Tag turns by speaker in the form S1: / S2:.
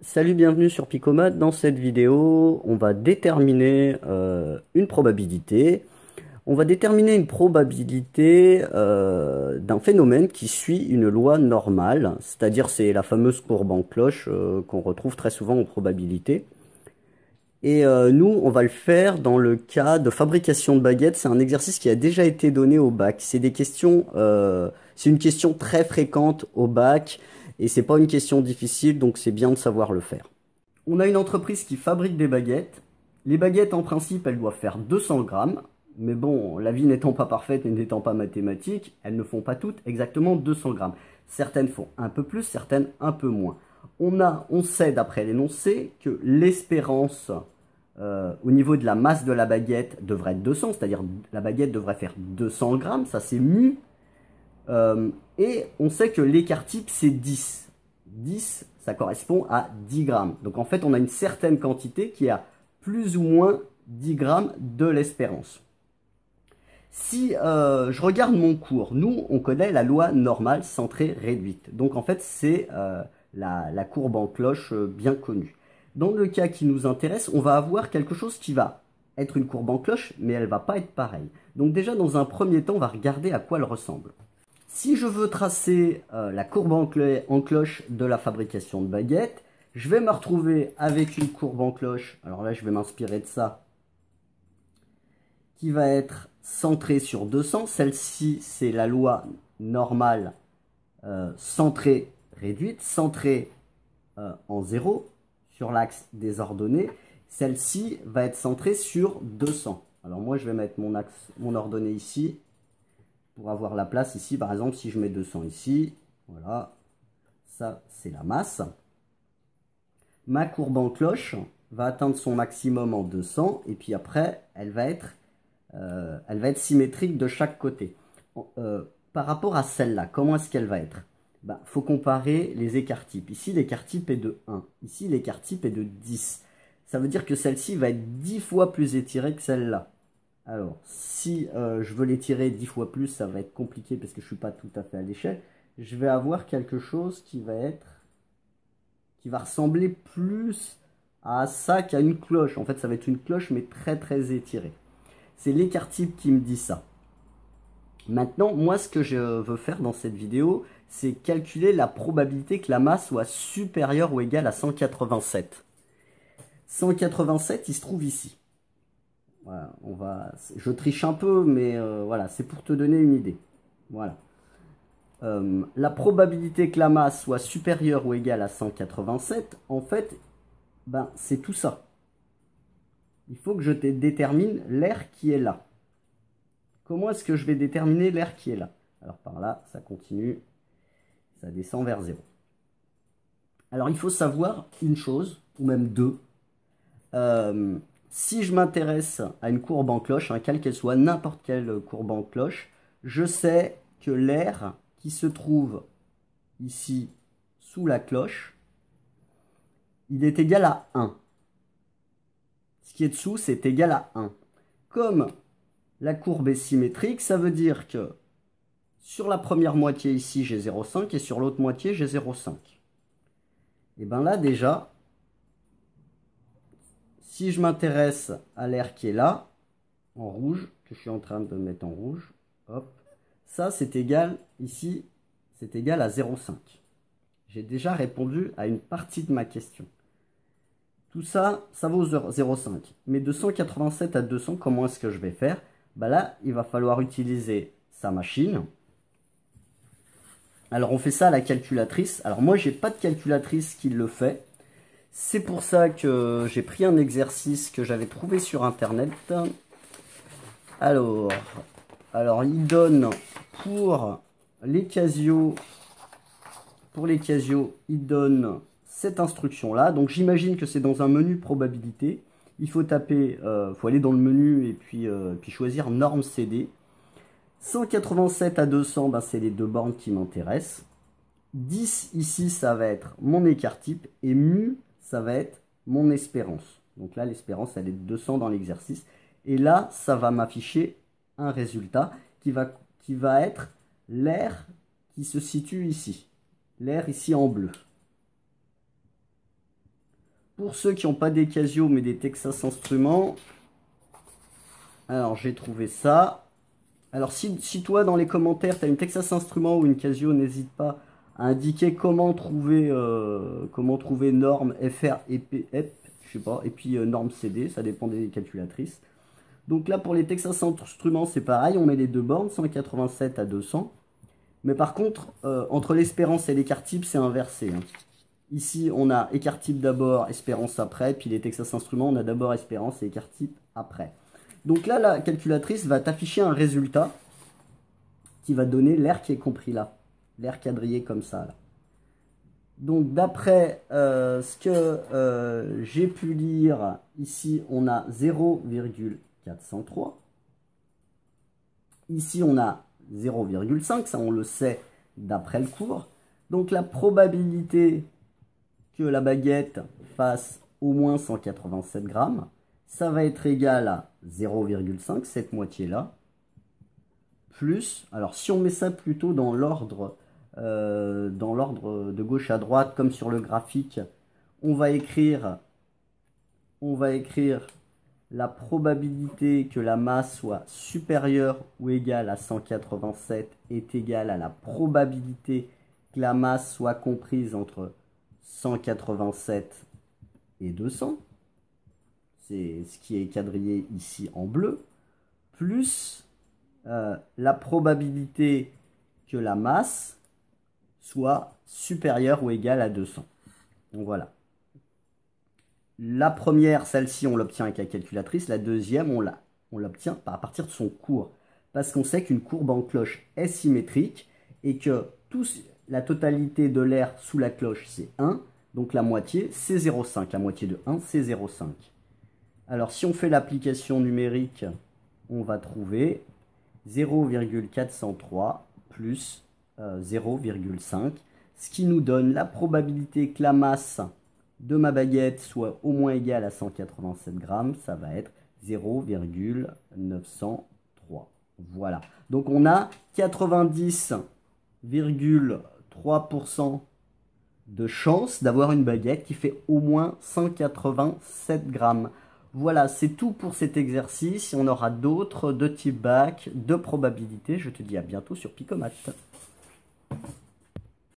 S1: Salut, bienvenue sur Picomat. Dans cette vidéo, on va déterminer une probabilité. On va déterminer une probabilité d'un phénomène qui suit une loi normale, c'est-à-dire c'est la fameuse courbe en cloche qu'on retrouve très souvent en probabilité. Et nous, on va le faire dans le cas de fabrication de baguettes. C'est un exercice qui a déjà été donné au bac. C'est des questions, c'est une question très fréquente au bac et c'est pas une question difficile, donc c'est bien de savoir le faire. On a une entreprise qui fabrique des baguettes. Les baguettes, en principe, elles doivent faire 200 grammes. Mais bon, la vie n'étant pas parfaite et n'étant pas mathématique, elles ne font pas toutes exactement 200 grammes. Certaines font un peu plus, certaines un peu moins. On sait d'après l'énoncé que l'espérance au niveau de la masse de la baguette devrait être 200, c'est-à-dire la baguette devrait faire 200 grammes, ça c'est mu. Et on sait que l'écart type c'est 10. 10, ça correspond à 10 grammes. Donc en fait, on a une certaine quantité qui a plus ou moins 10 grammes de l'espérance. Si je regarde mon cours, nous, on connaît la loi normale centrée réduite. Donc en fait, c'est la courbe en cloche bien connue. Dans le cas qui nous intéresse, on va avoir quelque chose qui va être une courbe en cloche, mais elle ne va pas être pareille. Donc déjà, dans un premier temps, on va regarder à quoi elle ressemble. Si je veux tracer la courbe en cloche de la fabrication de baguettes, je vais me retrouver avec une courbe en cloche. Alors là, je vais m'inspirer de ça, qui va être centrée sur 200. Celle-ci, c'est la loi normale centrée réduite, centrée en 0 sur l'axe des ordonnées. Celle-ci va être centrée sur 200. Alors moi, je vais mettre mon ordonnée ici pour avoir la place ici. Par exemple, si je mets 200 ici, voilà, ça, c'est la masse. Ma courbe en cloche va atteindre son maximum en 200 et puis après, elle va être symétrique de chaque côté. Par rapport à celle-là, comment est-ce qu'elle va être? Faut comparer les écarts types. Ici, l'écart type est de 1. Ici, l'écart type est de 10. Ça veut dire que celle-ci va être 10 fois plus étirée que celle-là. Alors, si je veux l'étirer 10 fois plus, ça va être compliqué parce que je ne suis pas tout à fait à l'échelle. Je vais avoir quelque chose qui va ressembler plus à ça qu'à une cloche. En fait, ça va être une cloche, mais très très étirée. C'est l'écart type qui me dit ça. Maintenant, moi, ce que je veux faire dans cette vidéo, c'est calculer la probabilité que la masse soit supérieure ou égale à 187. 187, il se trouve ici. Voilà, je triche un peu, mais voilà, c'est pour te donner une idée. Voilà. La probabilité que la masse soit supérieure ou égale à 187, en fait, c'est tout ça. Il faut que je détermine l'air qui est là. Comment est-ce que je vais déterminer l'air qui est là? Alors par là, ça continue, ça descend vers 0. Alors il faut savoir une chose, ou même deux. Si je m'intéresse à une courbe en cloche, quelle qu'elle soit, n'importe quelle courbe en cloche, je sais que l'air qui se trouve ici sous la cloche, il est égal à 1. Ce qui est dessous, c'est égal à 1. Comme la courbe est symétrique, ça veut dire que sur la première moitié ici, j'ai 0,5 et sur l'autre moitié, j'ai 0,5. Et bien là, déjà, si je m'intéresse à l'air qui est là, en rouge, que je suis en train de mettre en rouge, hop, ça c'est égal, ici, c'est égal à 0,5. J'ai déjà répondu à une partie de ma question. Tout ça, ça vaut 0,5. Mais de 187 à 200, comment est-ce que je vais faire? Là, il va falloir utiliser sa machine. Alors, on fait ça à la calculatrice. Alors, moi, j'ai pas de calculatrice qui le fait. C'est pour ça que j'ai pris un exercice que j'avais trouvé sur Internet. Alors, il donne pour les Casio, il donne cette instruction-là. Donc, j'imagine que c'est dans un menu probabilité. Il faut taper, faut aller dans le menu et puis choisir norme CD. 187 à 200, c'est les deux bornes qui m'intéressent. 10 ici, ça va être mon écart type. Et mu, ça va être mon espérance. Donc là, l'espérance, elle est de 200 dans l'exercice. Et là, ça va m'afficher un résultat qui va être l'air qui se situe ici. L'air ici en bleu. Pour ceux qui n'ont pas des Casio mais des Texas Instruments, alors j'ai trouvé ça. Alors si toi dans les commentaires tu as une Texas Instruments ou une Casio, n'hésite pas à indiquer comment trouver norme FR et EP, je sais pas, et puis norme CD, ça dépend des calculatrices. Donc là pour les Texas Instruments c'est pareil, on met les deux bornes, 187 à 200. Mais par contre, entre l'espérance et l'écart type, c'est inversé. Hein. Ici, on a écart type d'abord, espérance après. Puis les Texas Instruments, on a d'abord espérance et écart type après. Donc là, la calculatrice va t'afficher un résultat qui va donner l'air qui est compris là. L'air quadrillé comme ça. Là. Donc d'après ce que j'ai pu lire, ici, on a 0,403. Ici, on a 0,5, ça on le sait d'après le cours. Donc la probabilité que la baguette fasse au moins 187 grammes, ça va être égal à 0,5, cette moitié-là, plus, alors si on met ça plutôt dans l'ordre de gauche à droite, comme sur le graphique, on va écrire la probabilité que la masse soit supérieure ou égale à 187 est égale à la probabilité que la masse soit comprise entre 187 et 200. C'est ce qui est quadrillé ici en bleu. Plus la probabilité que la masse soit supérieure ou égale à 200. Donc voilà. La première, celle-ci, on l'obtient avec la calculatrice. La deuxième, on l'obtient à partir de son cours. Parce qu'on sait qu'une courbe en cloche est symétrique et que la totalité de l'air sous la cloche, c'est 1. Donc la moitié, c'est 0,5. La moitié de 1, c'est 0,5. Alors si on fait l'application numérique, on va trouver 0,403 plus 0,5. Ce qui nous donne la probabilité que la masse de ma baguette soit au moins égale à 187 grammes, ça va être 0,903. Voilà. Donc on a 90,3% de chance d'avoir une baguette qui fait au moins 187 grammes. Voilà, c'est tout pour cet exercice. On aura d'autres de type bac, de probabilité. Je te dis à bientôt sur Picomat.